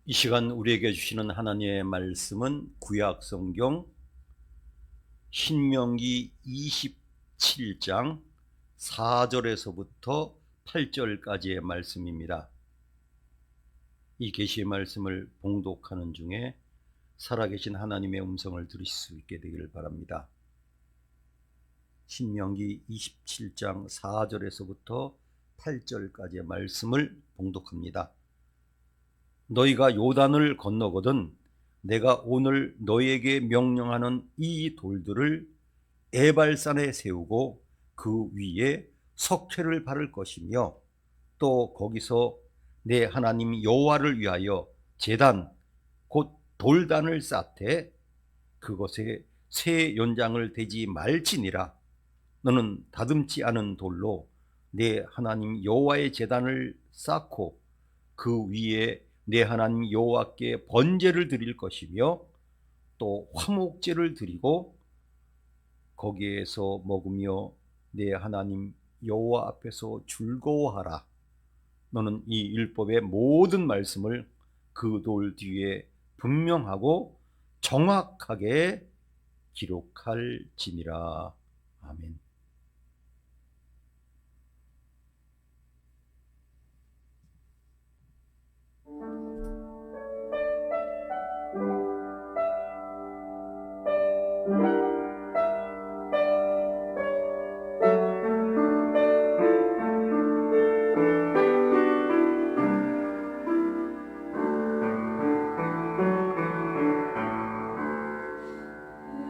이 시간 우리에게 주시는 하나님의 말씀은 구약 성경 신명기 27장 4절에서부터 8절까지의 말씀입니다. 이 계시의 말씀을 봉독하는 중에 살아계신 하나님의 음성을 들으실 수 있게 되기를 바랍니다. 신명기 27장 4절에서부터 8절까지의 말씀을 봉독합니다. 너희가 요단을 건너거든 내가 오늘 너희에게 명령하는 이 돌들을 에발산에 세우고 그 위에 석회를 바를 것이며 또 거기서 내 하나님 여호와를 위하여 제단 곧 돌단을 쌓되 그것에 새 연장을 대지 말지니라. 너는 다듬지 않은 돌로 내 하나님 여호와의 제단을 쌓고 그 위에 내 하나님 여호와께 번제를 드릴 것이며 또 화목제를 드리고 거기에서 먹으며 내 하나님 여호와 앞에서 즐거워하라. 너는 이 율법의 모든 말씀을 그 돌 뒤에 분명하고 정확하게 기록할지니라. 아멘.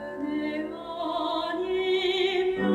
은혜 아니면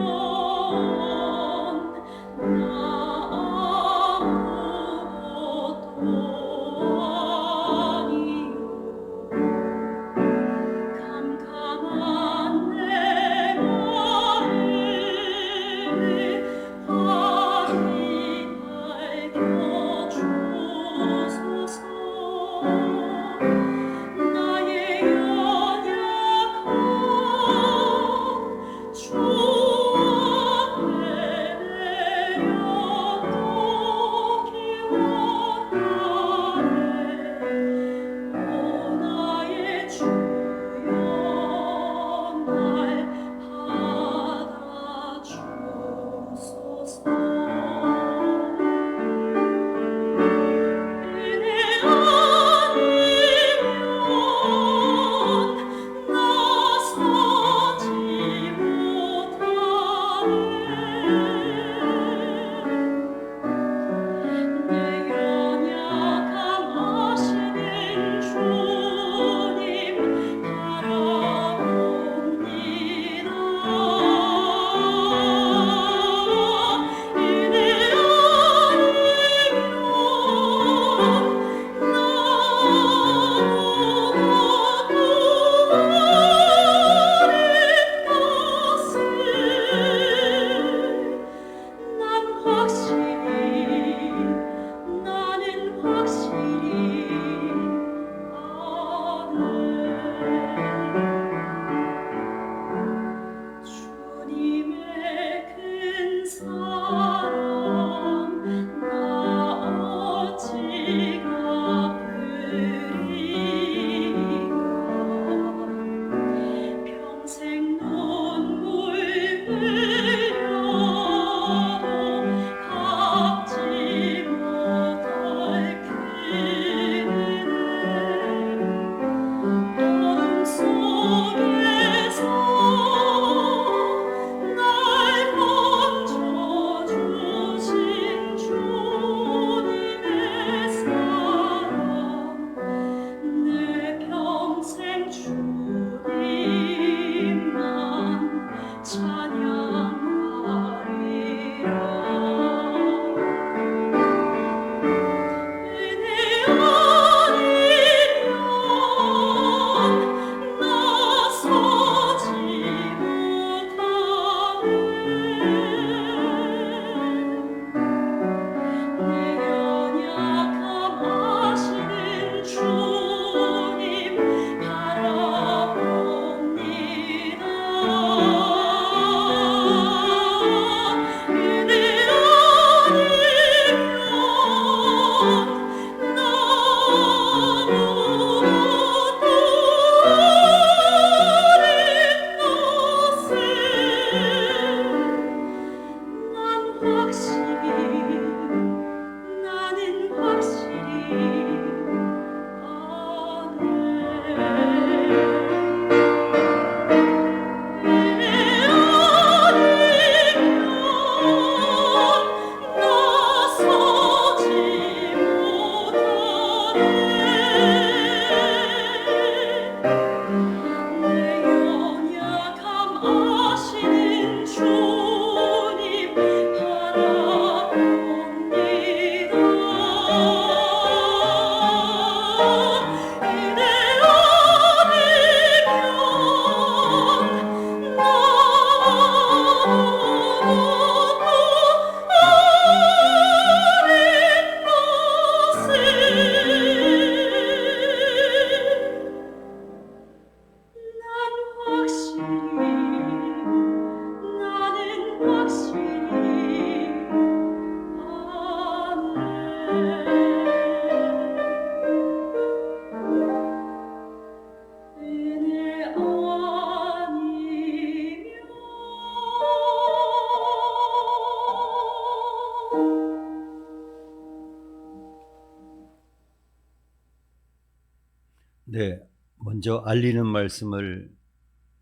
네, 먼저 알리는 말씀을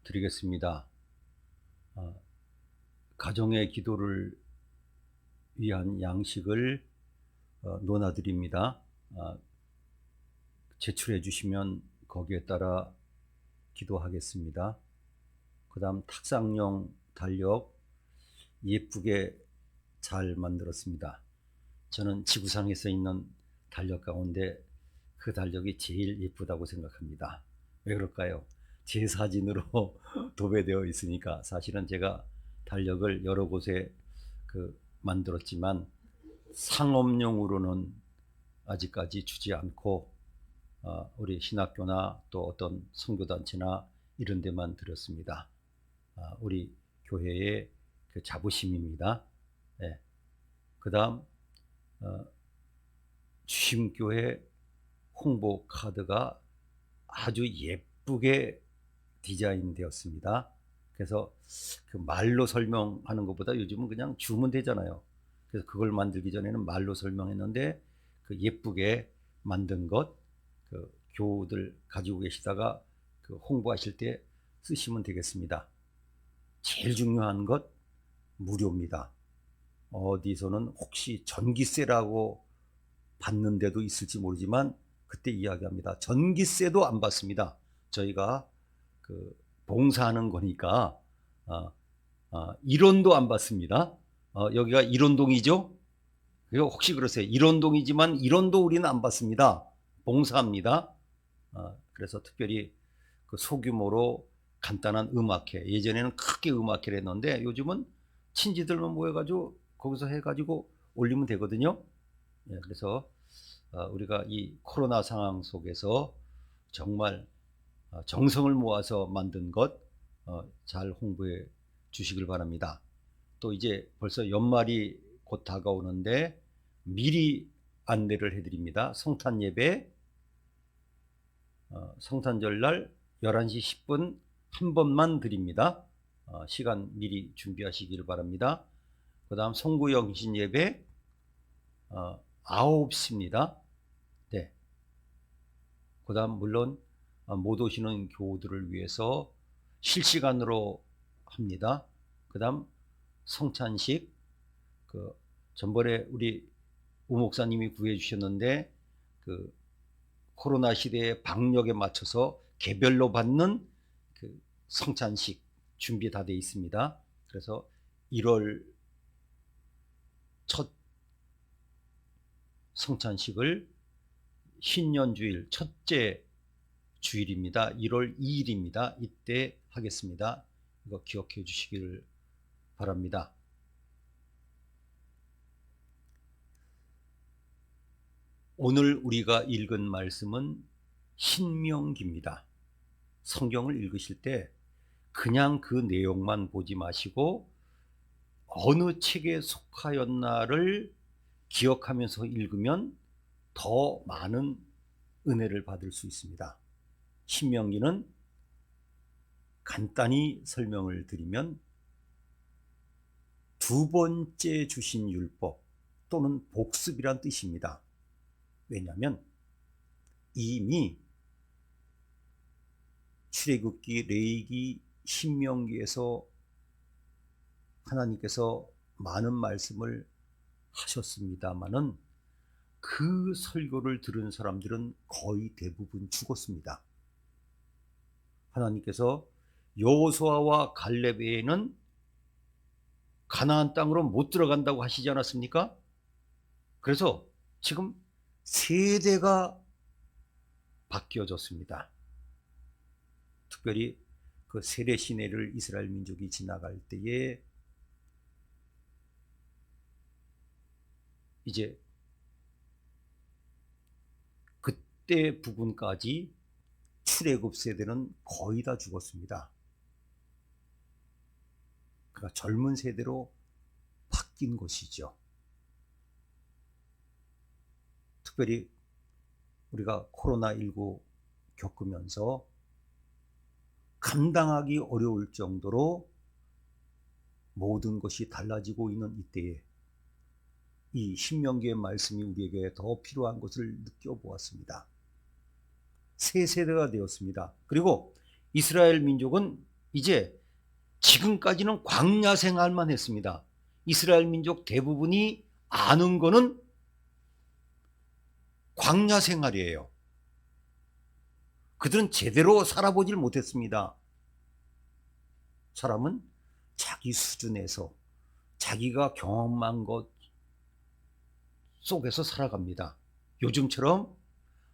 드리겠습니다. 어, 가정의 기도를 위한 양식을 논하드립니다. 제출해 주시면 거기에 따라 기도하겠습니다. 그 다음 탁상용 달력 예쁘게 잘 만들었습니다. 저는 지구상에서 있는 달력 가운데 그 달력이 제일 예쁘다고 생각합니다. 왜 그럴까요? 제 사진으로 도배되어 있으니까. 사실은 제가 달력을 여러 곳에 만들었지만 상업용으로는 아직까지 주지 않고 우리 신학교나 또 어떤 선교단체나 이런 데만 드렸습니다. 우리 교회의 그 자부심입니다. 네. 그 다음 주심교회 홍보 카드가 아주 예쁘게 디자인 되었습니다. 그래서 그 말로 설명하는 것보다 요즘은 그냥 주면 되잖아요. 그래서 그걸 만들기 전에는 말로 설명했는데 그 예쁘게 만든 것, 그 교우들 가지고 계시다가 그 홍보하실 때 쓰시면 되겠습니다. 제일 중요한 것 무료입니다. 어디서는 혹시 전기세라고 받는 데도 있을지 모르지만 그때 이야기합니다. 전기세도 안 받습니다. 저희가 그 봉사하는 거니까 1원도 안 받습니다. 여기가 일원동이죠? 그리고 혹시 그러세요? 일원동이지만 1원도 우리는 안 받습니다. 봉사합니다. 그래서 특별히 그 소규모로 간단한 음악회, 예전에는 크게 음악회를 했는데 요즘은 친지들만 모여가지고 거기서 해가지고 올리면 되거든요. 예, 그래서 우리가 이 코로나 상황 속에서 정말 정성을 모아서 만든 것 잘 홍보해 주시길 바랍니다. 또 이제 벌써 연말이 곧 다가오는데 미리 안내를 해드립니다. 성탄 예배 성탄절 날 11시 10분 한 번만 드립니다. 시간 미리 준비하시길 바랍니다. 그 다음 송구영신 예배 9시입니다. 네. 그 다음 물론 못 오시는 교우들을 위해서 실시간으로 합니다. 그 다음 성찬식 전번에 우리 우 목사님이 구해 주셨는데 그 코로나 시대의 방역에 맞춰서 개별로 받는 그 성찬식 준비 다 돼 있습니다. 그래서 1월 첫 성찬식을 신년주일 첫째 주일입니다. 1월 2일입니다. 이때 하겠습니다. 이거 기억해 주시길 바랍니다. 오늘 우리가 읽은 말씀은 신명기입니다. 성경을 읽으실 때 그냥 그 내용만 보지 마시고 어느 책에 속하였나를 기억하면서 읽으면 더 많은 은혜를 받을 수 있습니다. 신명기는 간단히 설명을 드리면 두 번째 주신 율법 또는 복습이란 뜻입니다. 왜냐하면 이미 출애굽기, 레위기, 신명기에서 하나님께서 많은 말씀을 하셨습니다마는 그 설교를 들은 사람들은 거의 대부분 죽었습니다. 하나님께서 여호수아와 갈렙에는 가나안 땅으로 못 들어간다고 하시지 않았습니까? 그래서 지금 세대가 바뀌어졌습니다. 특별히 그 세례 시내를 이스라엘 민족이 지나갈 때에 이제 그때 부분까지 출애굽 세대는 거의 다 죽었습니다. 그러니까 젊은 세대로 바뀐 것이죠. 특별히 우리가 코로나19 겪으면서 감당하기 어려울 정도로 모든 것이 달라지고 있는 이때에 이 신명기의 말씀이 우리에게 더 필요한 것을 느껴보았습니다. 새 세대가 되었습니다. 그리고 이스라엘 민족은 이제 지금까지는 광야 생활만 했습니다. 이스라엘 민족 대부분이 아는 거는 광야 생활이에요. 그들은 제대로 살아보질 못했습니다. 사람은 자기 수준에서 자기가 경험한 것 속에서 살아갑니다. 요즘처럼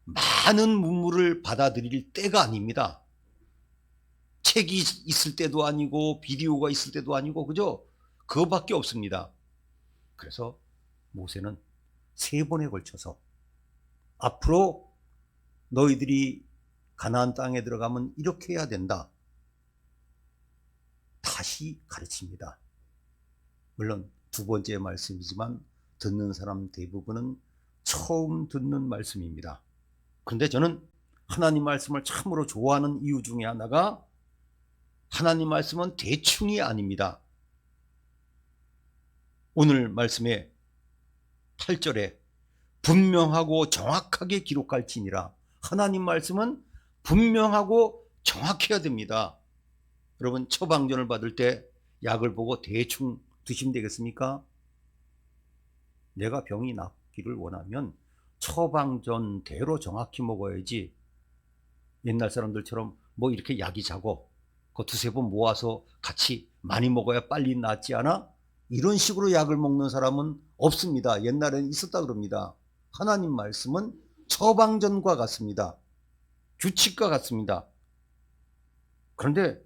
많은 문물을 받아들일 때가 아닙니다. 책이 있을 때도 아니고 비디오가 있을 때도 아니고 그죠? 그거밖에 없습니다. 그래서 모세는 3번에 걸쳐서 앞으로 너희들이 가나안 땅에 들어가면 이렇게 해야 된다. 다시 가르칩니다. 물론 2번째 말씀이지만 듣는 사람 대부분은 처음 듣는 말씀입니다. 그런데 저는 하나님 말씀을 참으로 좋아하는 이유 중에 하나가 하나님 말씀은 대충이 아닙니다. 오늘 말씀의 8절에 분명하고 정확하게 기록할지니라. 하나님 말씀은 분명하고 정확해야 됩니다. 여러분 처방전을 받을 때 약을 보고 대충 드시면 되겠습니까? 내가 병이 낫기를 원하면 처방전대로 정확히 먹어야지 옛날 사람들처럼 뭐 이렇게 약이 자고 그 2-3번 모아서 같이 많이 먹어야 빨리 낫지 않아? 이런 식으로 약을 먹는 사람은 없습니다. 옛날에는 있었다 그럽니다. 하나님 말씀은 처방전과 같습니다. 규칙과 같습니다. 그런데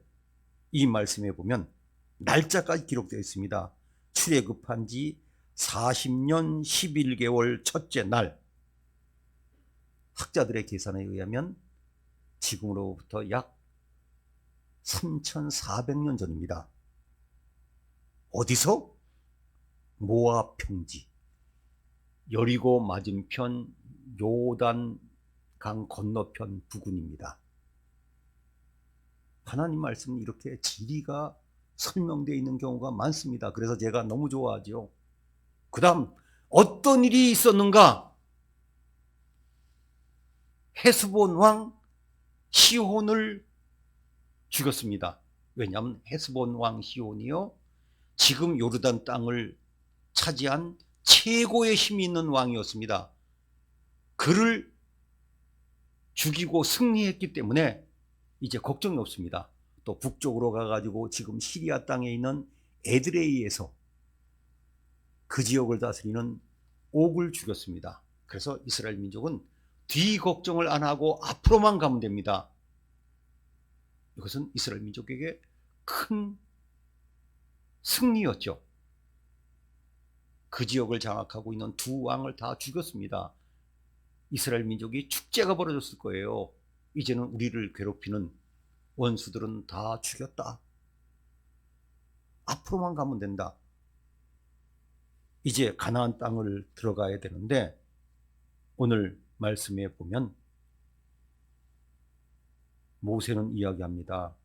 이 말씀에 보면 날짜까지 기록되어 있습니다. 출애굽한 지 40년 11개월 첫째 날. 학자들의 계산에 의하면 지금으로부터 약 3400년 전입니다. 어디서? 모압 평지, 여리고 맞은편 요단 강 건너편 부근입니다. 하나님 말씀은 이렇게 지리가 설명되어 있는 경우가 많습니다. 그래서 제가 너무 좋아하죠. 그 다음 어떤 일이 있었는가? 헤스본 왕 시혼을 죽였습니다. 왜냐하면 헤스본 왕 시혼이요, 지금 요르단 땅을 차지한 최고의 힘이 있는 왕이었습니다. 그를 죽이고 승리했기 때문에 이제 걱정이 없습니다. 또 북쪽으로 가가지고 지금 시리아 땅에 있는 에드레이에서 그 지역을 다스리는 옥을 죽였습니다. 그래서 이스라엘 민족은 뒤 걱정을 안 하고 앞으로만 가면 됩니다. 이것은 이스라엘 민족에게 큰 승리였죠. 그 지역을 장악하고 있는 2 왕을 다 죽였습니다. 이스라엘 민족이 축제가 벌어졌을 거예요. 이제는 우리를 괴롭히는 원수들은 다 죽였다. 앞으로만 가면 된다. 이제 가나안 땅을 들어가야 되는데 오늘 말씀에 보면 모세는 이야기합니다.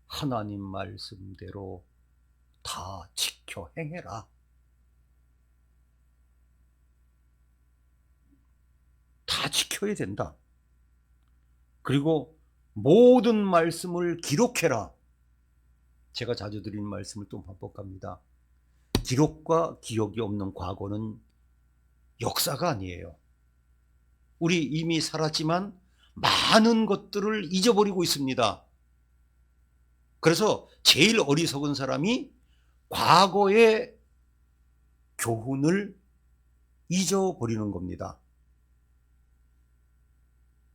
하나님 말씀대로 다 지켜 행해라. 다 지켜야 된다. 그리고 모든 말씀을 기록해라. 제가 자주 드리는 말씀을 또 반복합니다. 기록과 기억이 없는 과거는 역사가 아니에요. 우리 이미 살았지만 많은 것들을 잊어버리고 있습니다. 그래서 제일 어리석은 사람이 과거의 교훈을 잊어버리는 겁니다.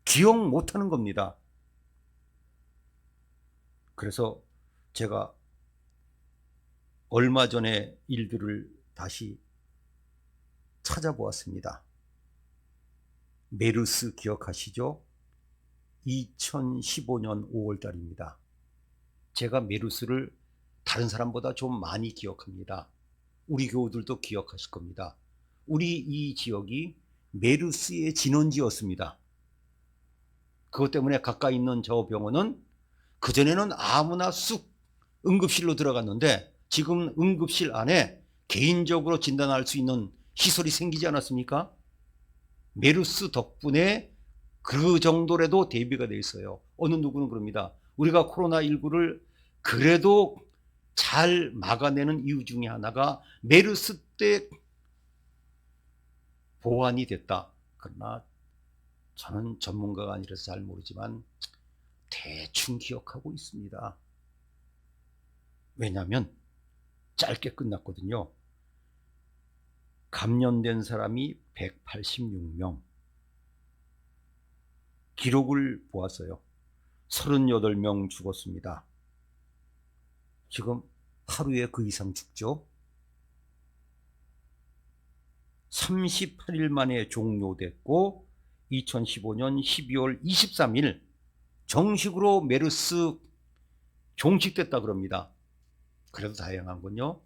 기억 못하는 겁니다. 그래서 제가 얼마 전에 일들을 다시 찾아보았습니다. 메르스 기억하시죠? 2015년 5월 달입니다. 제가 메르스를 다른 사람보다 좀 많이 기억합니다. 우리 교우들도 기억하실 겁니다. 우리 이 지역이 메르스의 진원지였습니다. 그것 때문에 가까이 있는 저 병원은 그전에는 아무나 쑥 응급실로 들어갔는데 지금 응급실 안에 개인적으로 진단할 수 있는 시설이 생기지 않았습니까? 메르스 덕분에 그 정도라도 대비가 돼 있어요. 어느 누구는 그럽니다. 우리가 코로나19를 그래도 잘 막아내는 이유 중에 하나가 메르스 때 보완이 됐다. 그러나 저는 전문가가 아니라서 잘 모르지만 대충 기억하고 있습니다. 왜냐하면 짧게 끝났거든요. 감염된 사람이 186명. 기록을 보았어요. 38명 죽었습니다. 지금 하루에 그 이상 죽죠. 38일 만에 종료됐고 2015년 12월 23일 정식으로 메르스 종식됐다 그럽니다. 그래도 다행한 건요,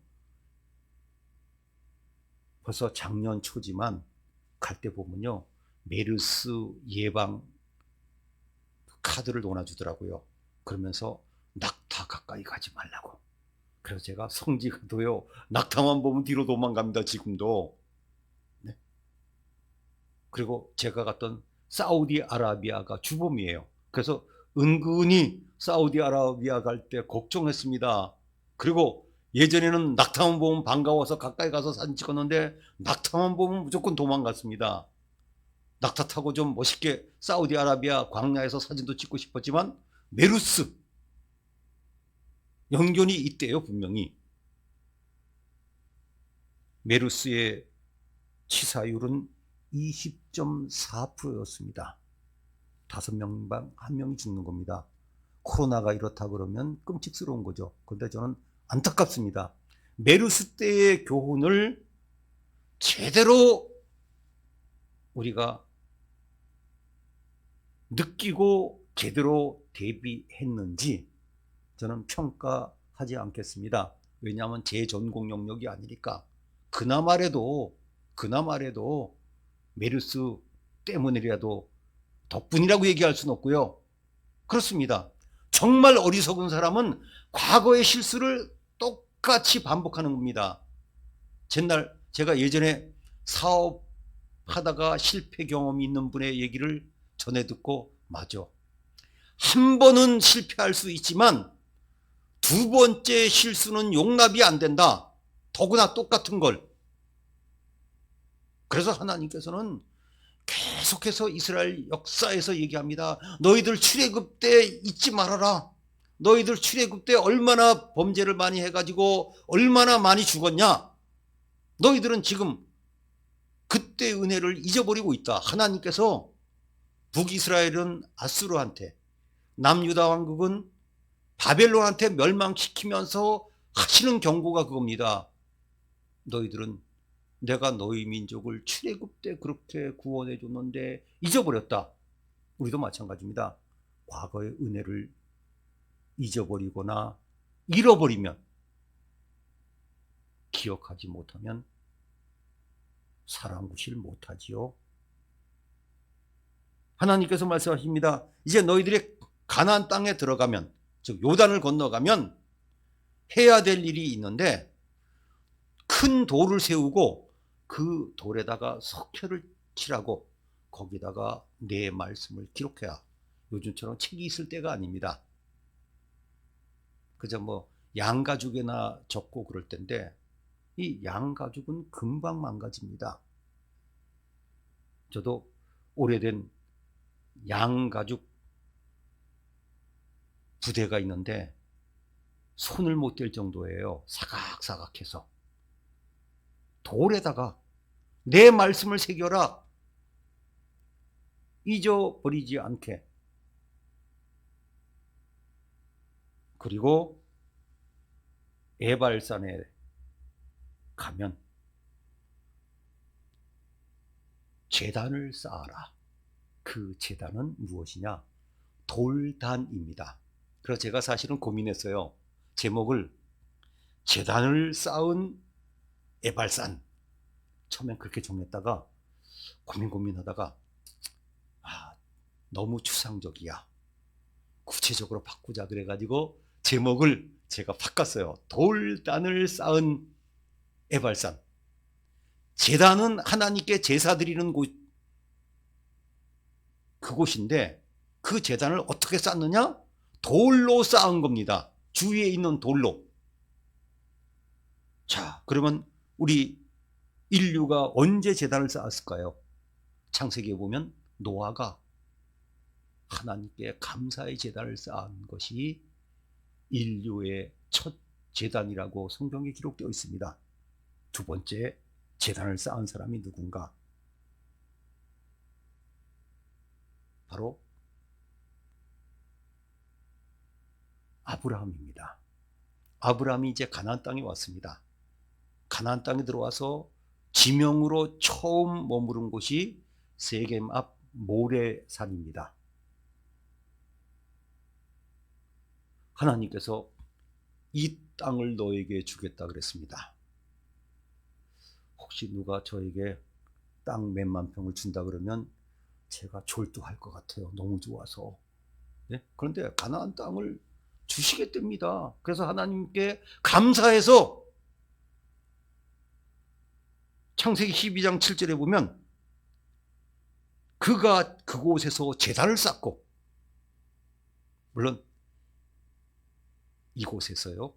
벌써 작년 초지만 갈 때 보면요, 메르스 예방 카드를 놓아주더라고요. 그러면서 낙타 가까이 가지 말라고. 그래서 제가 성지가도요, 낙타만 보면 뒤로 도망갑니다, 지금도. 네. 그리고 제가 갔던 사우디아라비아가 주범이에요. 그래서 은근히 사우디아라비아 갈 때 걱정했습니다. 그리고 예전에는 낙타만 보면 반가워서 가까이 가서 사진 찍었는데 낙타만 보면 무조건 도망갔습니다. 낙타 타고 좀 멋있게 사우디아라비아 광야에서 사진도 찍고 싶었지만 메르스 연견이 있대요. 분명히 메르스의 치사율은 20.4%였습니다. 5명당 1명이 죽는 겁니다. 코로나가 이렇다 그러면 끔찍스러운 거죠. 그런데 저는 안타깝습니다. 메르스 때의 교훈을 제대로 우리가 느끼고 제대로 대비했는지 저는 평가하지 않겠습니다. 왜냐하면 제 전공 영역이 아니니까. 그나마라도 메르스 때문이라도 덕분이라고 얘기할 수는 없고요. 그렇습니다. 정말 어리석은 사람은 과거의 실수를 똑같이 반복하는 겁니다. 제가 예전에 사업하다가 실패 경험이 있는 분의 얘기를 전해 듣고, 맞아, 한 번은 실패할 수 있지만 두 번째 실수는 용납이 안 된다. 더구나 똑같은 걸. 그래서 하나님께서는 계속해서 이스라엘 역사에서 얘기합니다. 너희들 출애굽 때 잊지 말아라. 너희들 출애굽 때 얼마나 범죄를 많이 해가지고 얼마나 많이 죽었냐. 너희들은 지금 그때 은혜를 잊어버리고 있다. 하나님께서 북이스라엘은 아수르한테, 남유다 왕국은 바벨론한테 멸망시키면서 하시는 경고가 그겁니다. 너희들은 내가 너희 민족을 출애굽 때 그렇게 구원해 줬는데 잊어버렸다. 우리도 마찬가지입니다. 과거의 은혜를 잊어버리거나 잃어버리면, 기억하지 못하면 사랑구실 못하지요. 하나님께서 말씀하십니다. 이제 너희들이 가나안 땅에 들어가면, 즉 요단을 건너가면 해야 될 일이 있는데, 큰 돌을 세우고 그 돌에다가 석회를 칠하고 거기다가 내 말씀을 기록해야. 요즘처럼 책이 있을 때가 아닙니다. 그저 뭐 양가죽에나 적고 그럴 텐데 이 양가죽은 금방 망가집니다. 저도 오래된 양가죽 부대가 있는데 손을 못 댈 정도예요. 사각사각해서. 돌에다가 내 말씀을 새겨라. 잊어버리지 않게. 그리고 에발산에 가면 제단을 쌓아라. 그 제단은 무엇이냐? 돌단입니다. 그래서 제가 사실은 고민했어요. 제목을 제단을 쌓은 에발산. 처음엔 그렇게 정했다가 고민하다가 너무 추상적이야. 구체적으로 바꾸자 그래가지고 제목을 제가 바꿨어요. 돌단을 쌓은 에발산. 제단은 하나님께 제사 드리는 곳, 그곳인데 그 제단을 어떻게 쌓느냐? 돌로 쌓은 겁니다. 주위에 있는 돌로. 자, 그러면 우리 인류가 언제 제단을 쌓았을까요? 창세기에 보면 노아가 하나님께 감사의 제단을 쌓은 것이 인류의 첫 제단이라고 성경에 기록되어 있습니다. 두 번째 제단을 쌓은 사람이 누군가? 바로 아브라함입니다. 아브라함이 이제 가나안 땅에 왔습니다. 가나안 땅에 들어와서 지명으로 처음 머무른 곳이 세겜 앞 모레산입니다. 하나님께서 이 땅을 너에게 주겠다 그랬습니다. 혹시 누가 저에게 땅 몇만 평을 준다 그러면 제가 졸도할 것 같아요. 너무 좋아서. 네? 그런데 가나안 땅을 주시겠답니다. 그래서 하나님께 감사해서 창세기 12장 7절에 보면 그가 그곳에서 제단을 쌓고, 물론 이곳에서요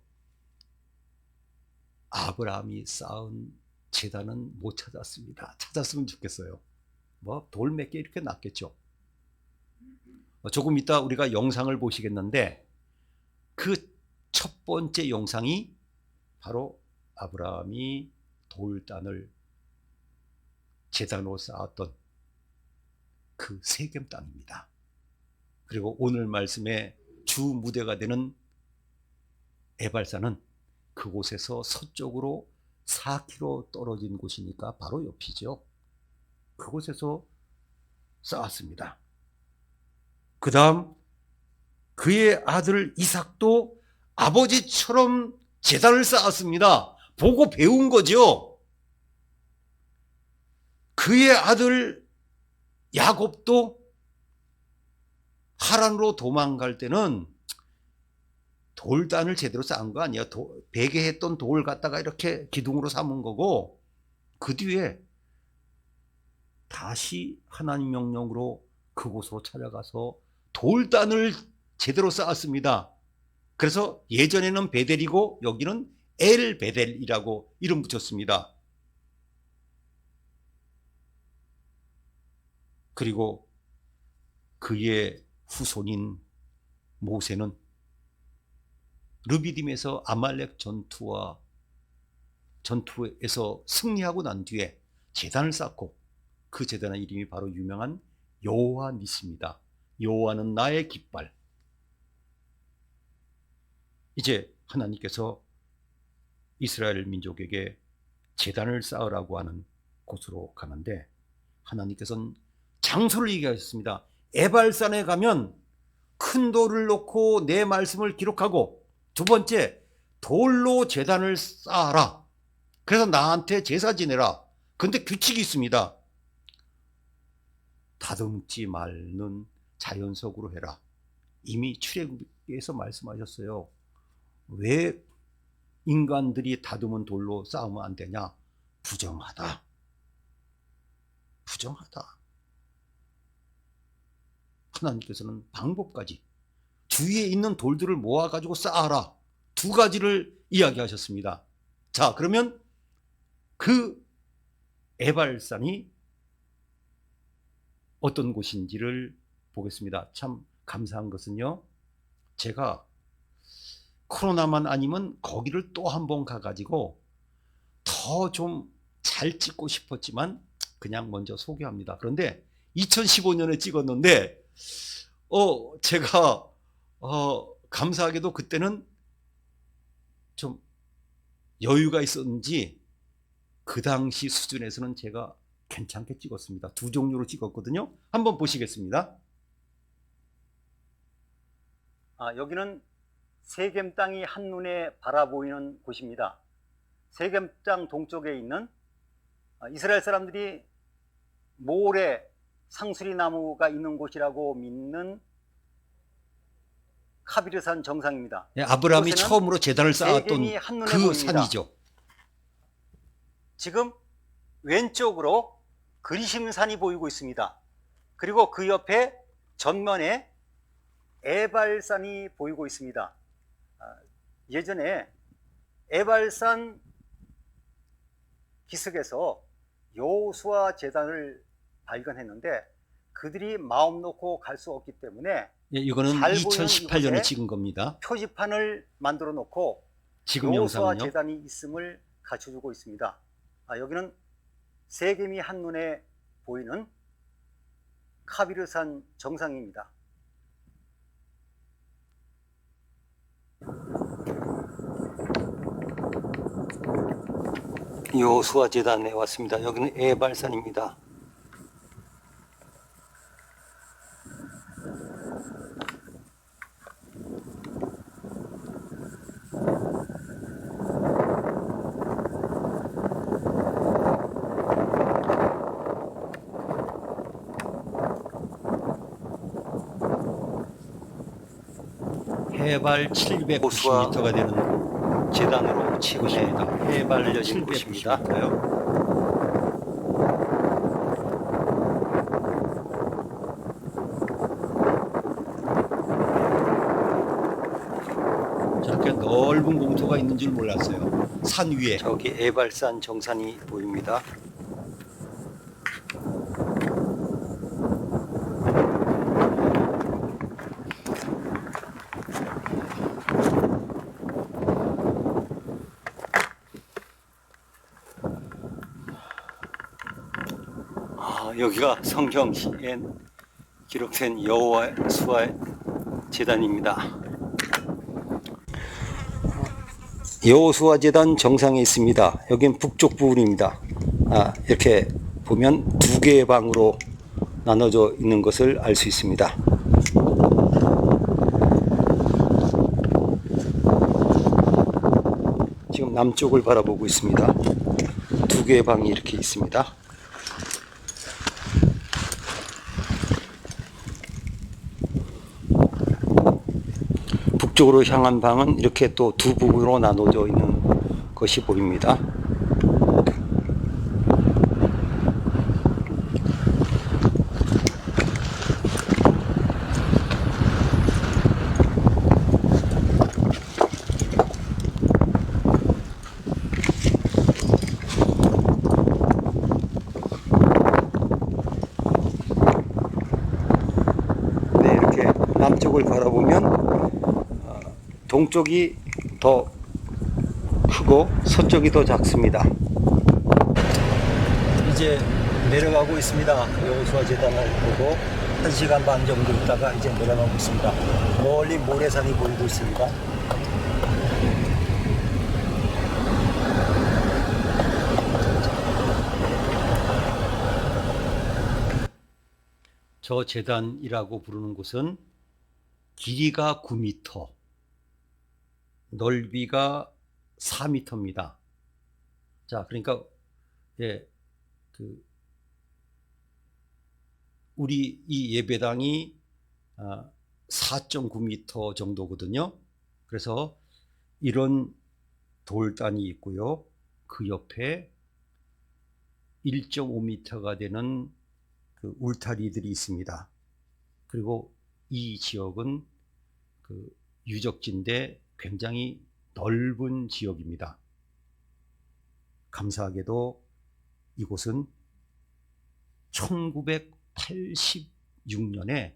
아브라함이 쌓은 제단은 못 찾았습니다. 찾았으면 좋겠어요. 뭐 돌 몇 개 이렇게 놨겠죠. 조금 이따 우리가 영상을 보시겠는데 그 첫 번째 영상이 바로 아브라함이 돌단을 제단으로 쌓았던 그 세겜 땅입니다. 그리고 오늘 말씀의 주 무대가 되는 에발산은 그곳에서 서쪽으로 4km 떨어진 곳이니까 바로 옆이죠. 그곳에서 쌓았습니다. 그 다음 그의 아들 이삭도 아버지처럼 제단을 쌓았습니다. 보고 배운 거죠. 그의 아들 야곱도 하란으로 도망갈 때는 돌단을 제대로 쌓은 거 아니에요. 베개했던 돌 갖다가 이렇게 기둥으로 삼은 거고, 그 뒤에 다시 하나님 명령으로 그곳으로 찾아가서 돌단을 제대로 쌓았습니다. 그래서 예전에는 베델이고 여기는 엘베델이라고 이름 붙였습니다. 그리고 그의 후손인 모세는 르비딤에서 아말렉 전투에서 승리하고 난 뒤에 제단을 쌓고, 그 제단의 이름이 바로 유명한 여호와 니시입니다. 여호와는 나의 깃발. 이제 하나님께서 이스라엘 민족에게 제단을 쌓으라고 하는 곳으로 가는데 하나님께서는 장소를 얘기하셨습니다. 에발산에 가면 큰 돌을 놓고 내 말씀을 기록하고, 두 번째 돌로 제단을 쌓아라. 그래서 나한테 제사 지내라. 근데 규칙이 있습니다. 다듬지 말는 자연석으로 해라. 이미 출애굽기에서 말씀하셨어요. 왜 인간들이 다듬은 돌로 쌓으면 안 되냐? 부정하다. 부정하다. 하나님께서는 방법까지 주위에 있는 돌들을 모아가지고 쌓아라. 두 가지를 이야기하셨습니다. 자, 그러면 그 에발산이 어떤 곳인지를 보겠습니다. 참 감사한 것은요, 제가 코로나만 아니면 거기를 또 한 번 가가지고 더 좀 잘 찍고 싶었지만 그냥 먼저 소개합니다. 그런데 2015년에 찍었는데 제가 감사하게도 그때는 좀 여유가 있었는지 그 당시 수준에서는 제가 괜찮게 찍었습니다. 두 종류로 찍었거든요. 한번 보시겠습니다. 여기는 세겜 땅이 한눈에 바라보이는 곳입니다. 세겜 땅 동쪽에 있는 이스라엘 사람들이 모래 상수리 나무가 있는 곳이라고 믿는 카비르산 정상입니다. 네, 아브라함이 처음으로 제단을 쌓았던 그 보입니다. 산이죠. 지금 왼쪽으로 그리심산이 보이고 있습니다. 그리고 그 옆에 전면에 에발산이 보이고 있습니다. 예전에 에발산 기슭에서 여호수아 제단을 발견했는데 그들이 마음 놓고 갈 수 없기 때문에 예, 이거는 잘 보이는 2018년에 이곳에 찍은 겁니다. 표지판을 만들어 놓고 지금 여호수아 영상은요. 제단이 있음을 갖춰주고 있습니다. 여기는 세겜이 한눈에 보이는 카비르산 정상입니다. 여호수아 제단에 왔습니다. 여기는 에발산입니다. 해발 790m가 되는 제단으로 치고 있습니다. 해발 790m요. 저렇게 넓은 공터가 있는 줄 몰랐어요. 산 위에 저기 에발산 정산이 보입니다. 여기가 성경시에 기록된 여호수아 제단입니다. 여호수아 제단 정상에 있습니다. 여긴 북쪽 부분입니다. 이렇게 보면 두 개의 방으로 나눠져 있는 것을 알 수 있습니다. 지금 남쪽을 바라보고 있습니다. 두 개의 방이 이렇게 있습니다. 북쪽으로 향한 방은 이렇게 또 두 부분으로 나눠져 있는 것이 보입니다. 네, 이렇게 남쪽을 바라보면 동쪽이 더 크고 서쪽이 더 작습니다. 이제 내려가고 있습니다. 여호수아 제단을 보고 1시간 반 정도 있다가 이제 내려가고 있습니다. 멀리 모래산이 보이고 있습니다. 저 제단이라고 부르는 곳은 길이가 9m, 넓이가 4m입니다. 자, 그러니까 우리 이 예배당이 4.9m 정도거든요. 그래서 이런 돌단이 있고요. 그 옆에 1.5m가 되는 그 울타리들이 있습니다. 그리고 이 지역은 그 유적지인데 굉장히 넓은 지역입니다. 감사하게도 이곳은 1986년에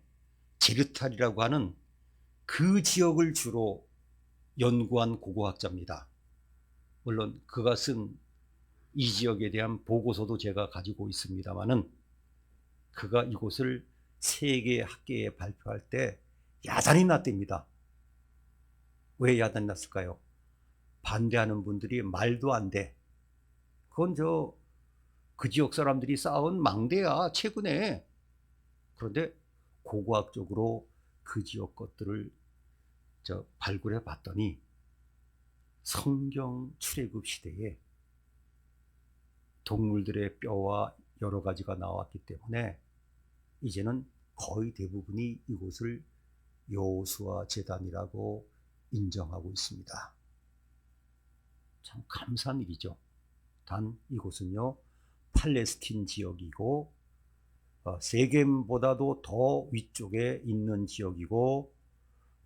제르탈이라고 하는 그 지역을 주로 연구한 고고학자입니다. 물론 그가 쓴 이 지역에 대한 보고서도 제가 가지고 있습니다만은 그가 이곳을 세계 학계에 발표할 때 야단이 났답니다. 왜 야단이 났을까요? 반대하는 분들이 말도 안 돼. 그건 그 지역 사람들이 쌓은 망대야, 최근에. 그런데 고고학적으로 그 지역 것들을 발굴해 봤더니 성경 출애굽 시대에 동물들의 뼈와 여러 가지가 나왔기 때문에 이제는 거의 대부분이 이곳을 여호수아 제단이라고 인정하고 있습니다. 참 감사한 일이죠. 단 이곳은요 팔레스틴 지역이고 세겜보다도 더 위쪽에 있는 지역이고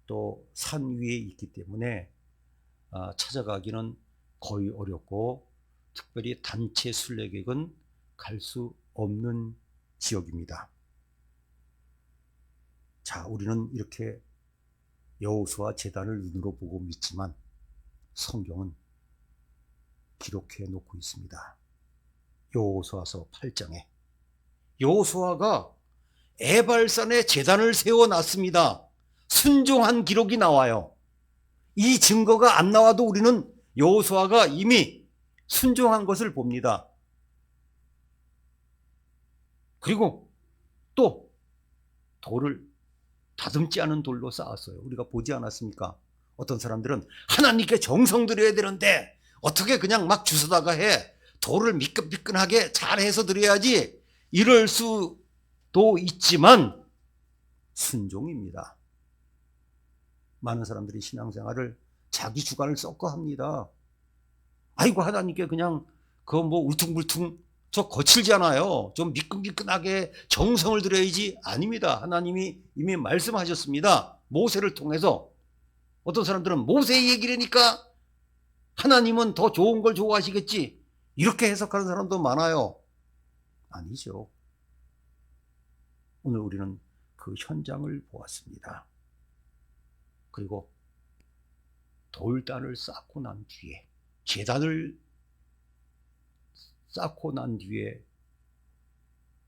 또 산 위에 있기 때문에 찾아가기는 거의 어렵고 특별히 단체 순례객은 갈 수 없는 지역입니다. 자, 우리는 이렇게 여호수아 제단을 눈으로 보고 믿지만 성경은 기록해 놓고 있습니다. 여호수아서 8장에 여호수아가 에발산에 제단을 세워놨습니다. 순종한 기록이 나와요. 이 증거가 안 나와도 우리는 여호수아가 이미 순종한 것을 봅니다. 그리고 또 돌을 다듬지 않은 돌로 쌓았어요. 우리가 보지 않았습니까? 어떤 사람들은 하나님께 정성 들여야 되는데 어떻게 그냥 막 주워다가 해. 돌을 미끈미끈하게 잘해서 드려야지. 이럴 수도 있지만 순종입니다. 많은 사람들이 신앙생활을 자기 주관을 섞어 합니다. 아이고 하나님께 그냥 그거 뭐 울퉁불퉁 저 거칠잖아요. 좀 미끈미끈하게 정성을 들여야지. 아닙니다. 하나님이 이미 말씀하셨습니다. 모세를 통해서. 어떤 사람들은 모세의 얘기라니까 하나님은 더 좋은 걸 좋아하시겠지. 이렇게 해석하는 사람도 많아요. 아니죠. 오늘 우리는 그 현장을 보았습니다. 그리고 돌단을 쌓고 난 뒤에, 제단을 쌓고 난 뒤에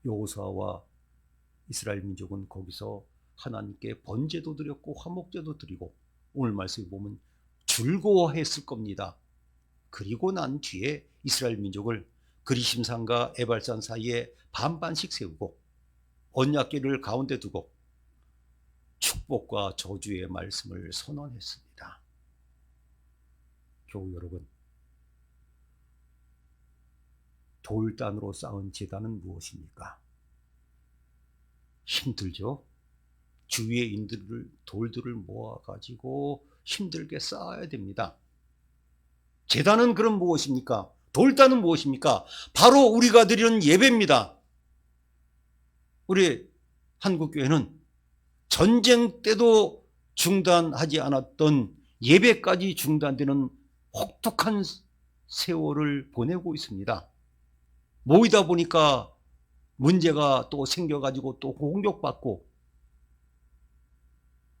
여호수아와 이스라엘 민족은 거기서 하나님께 번제도 드렸고 화목제도 드리고 오늘 말씀에 보면 즐거워했을 겁니다. 그리고 난 뒤에 이스라엘 민족을 그리심산과 에발산 사이에 반반씩 세우고 언약궤를 가운데 두고 축복과 저주의 말씀을 선언했습니다. 교우 여러분, 돌단으로 쌓은 제단은 무엇입니까? 힘들죠? 주위에 있는 돌들을 모아가지고 힘들게 쌓아야 됩니다. 제단은 그럼 무엇입니까? 돌단은 무엇입니까? 바로 우리가 드리는 예배입니다. 우리 한국교회는 전쟁 때도 중단하지 않았던 예배까지 중단되는 혹독한 세월을 보내고 있습니다. 모이다 보니까 문제가 또 생겨가지고 또 공격받고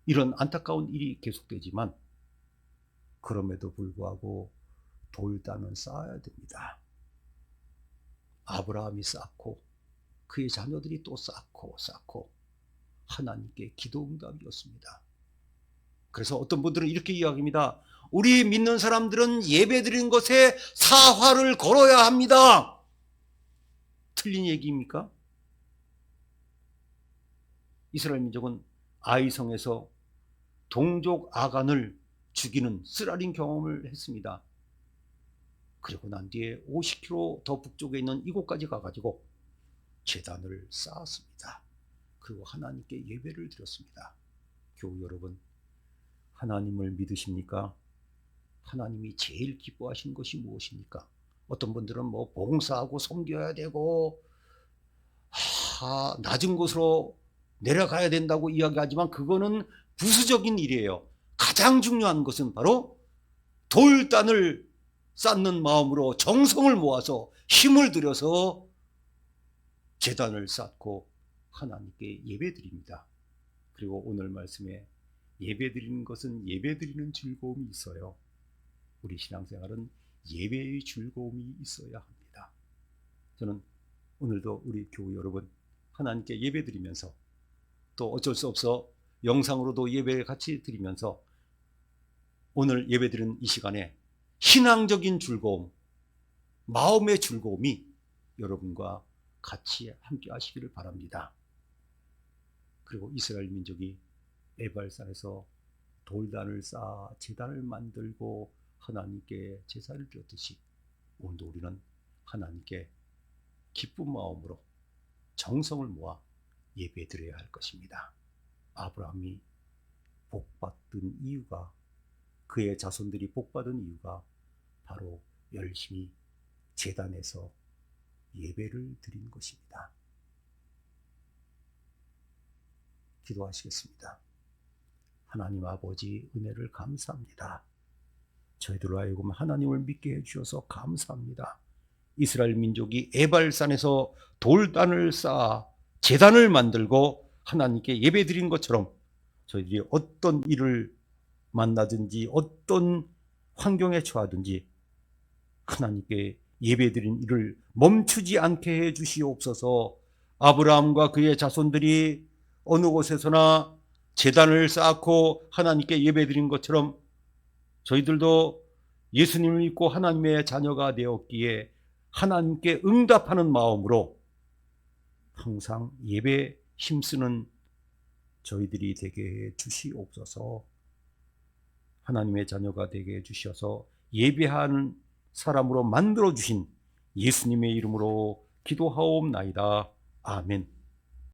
이런 안타까운 일이 계속되지만 그럼에도 불구하고 돌단은 쌓아야 됩니다. 아브라함이 쌓고 그의 자녀들이 또 쌓고 하나님께 기도 응답이었습니다. 그래서 어떤 분들은 이렇게 이야기합니다. 우리 믿는 사람들은 예배드리는 것에 사활을 걸어야 합니다. 틀린 얘기입니까? 이스라엘 민족은 아이성에서 동족 아간을 죽이는 쓰라린 경험을 했습니다. 그리고 난 뒤에 50km 더 북쪽에 있는 이곳까지 가가지고 제단을 쌓았습니다. 그리고 하나님께 예배를 드렸습니다. 교우 여러분, 하나님을 믿으십니까? 하나님이 제일 기뻐하시는 것이 무엇입니까? 어떤 분들은 뭐 봉사하고 섬겨야 되고 낮은 곳으로 내려가야 된다고 이야기하지만 그거는 부수적인 일이에요. 가장 중요한 것은 바로 돌단을 쌓는 마음으로 정성을 모아서 힘을 들여서 제단을 쌓고 하나님께 예배드립니다. 그리고 오늘 말씀에 예배드리는 것은 예배드리는 즐거움이 있어요. 우리 신앙생활은 예배의 즐거움이 있어야 합니다. 저는 오늘도 우리 교우 여러분 하나님께 예배드리면서 또 어쩔 수 없어 영상으로도 예배를 같이 드리면서 오늘 예배드리는 이 시간에 신앙적인 즐거움, 마음의 즐거움이 여러분과 같이 함께 하시기를 바랍니다. 그리고 이스라엘 민족이 에발산에서 돌단을 쌓아 제단을 만들고 하나님께 제사를 드렸듯이 오늘도 우리는 하나님께 기쁜 마음으로 정성을 모아 예배드려야 할 것입니다. 아브라함이 복받은 이유가, 그의 자손들이 복받은 이유가 바로 열심히 제단에서 예배를 드린 것입니다. 기도하시겠습니다. 하나님 아버지, 은혜를 감사합니다. 저희들로 하여금 하나님을 믿게 해주셔서 감사합니다. 이스라엘 민족이 에발산에서 돌단을 쌓아 제단을 만들고 하나님께 예배드린 것처럼 저희들이 어떤 일을 만나든지 어떤 환경에 처하든지 하나님께 예배드린 일을 멈추지 않게 해 주시옵소서. 아브라함과 그의 자손들이 어느 곳에서나 제단을 쌓고 하나님께 예배드린 것처럼 저희들도 예수님을 믿고 하나님의 자녀가 되었기에 하나님께 응답하는 마음으로 항상 예배에 힘쓰는 저희들이 되게 해 주시옵소서. 하나님의 자녀가 되게 해 주셔서 예배하는 사람으로 만들어 주신 예수님의 이름으로 기도하옵나이다. 아멘.